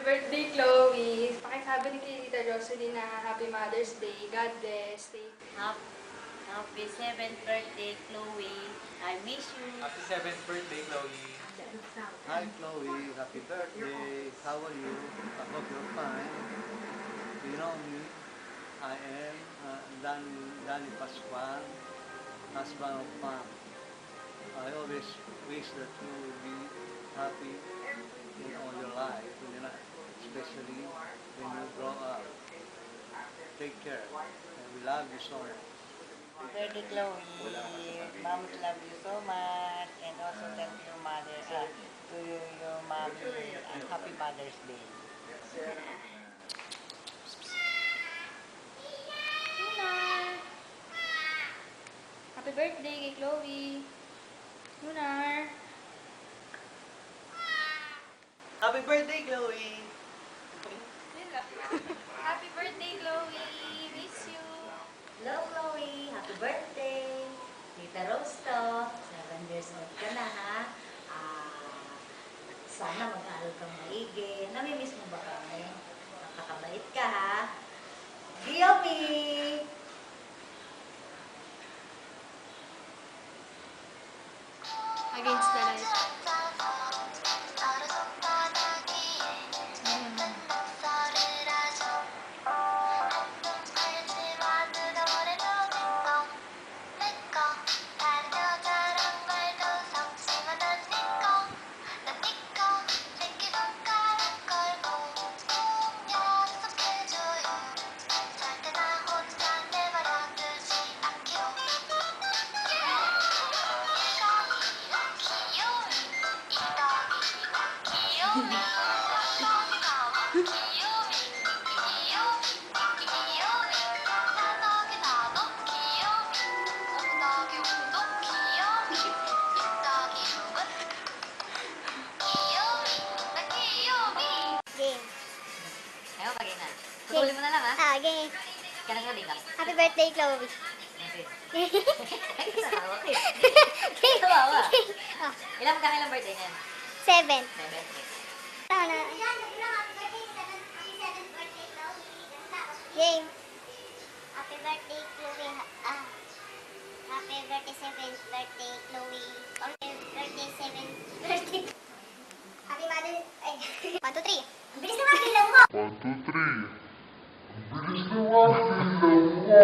birthday, Chloe! Pakisabi ni Tita Rosalie na Happy Mother's Day. God bless. Happy 7th birthday, Chloe. I miss you. Happy 7th birthday, Chloe. Hi Chloe, happy birthday. How are you? I hope you're fine. You know me, I am Danny Pascual, husband of Pam. I always wish that you will be happy in all your life, especially when you grow up. Take care, and we love you so much. Happy birthday, Chloe. Mom love you so much. And also tell your mother, to your mommy, Happy Mother's Day. Lunar! Happy birthday kay Chloe! Lunar! Happy birthday, Chloe! Happy birthday, Chloe! Miss you! Hello, Chloe. Happy birthday. Tita Rose to. 7 years old ka na, ha? Sana mag-aaral kang maigi. Namimiss mo ba kami? Nakakabait ka, ha? Giomi! Against the light. Ayaw, pagay na. Putulin mo na lang, ha? Okay. Kanang gabi ka. Happy birthday, Chloe. Ay, kasawa ko eh. Kasawa. Ilang birthday niyan? 7. 7. Tama na. Game. Happy birthday, Chloe. Happy birthday, 7th birthday, Chloe. Happy birthday, 7th birthday. Happy Mother's Day. 1, 2, 3. Ang bilis naman bilang mo. 1, 2, 3. Ang bilis naman, bilang mo.